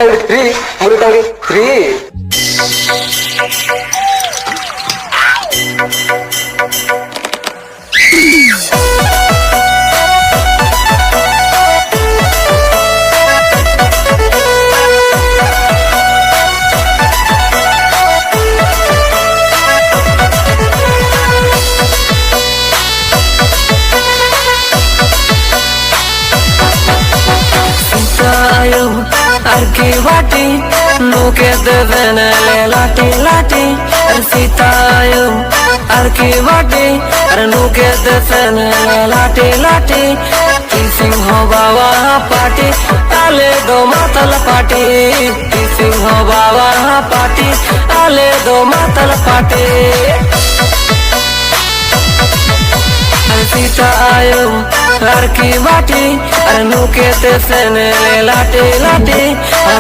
three मुझे टांगे three Arki wati nuke devene lati lati Sita yo arki wati nuke devene lati lati Kissing ho bawa party ale do matal party Kissing ho bawa party ale do matal party Sita आयो लड़की बाटी अरे नुके ते से लाटे लाटे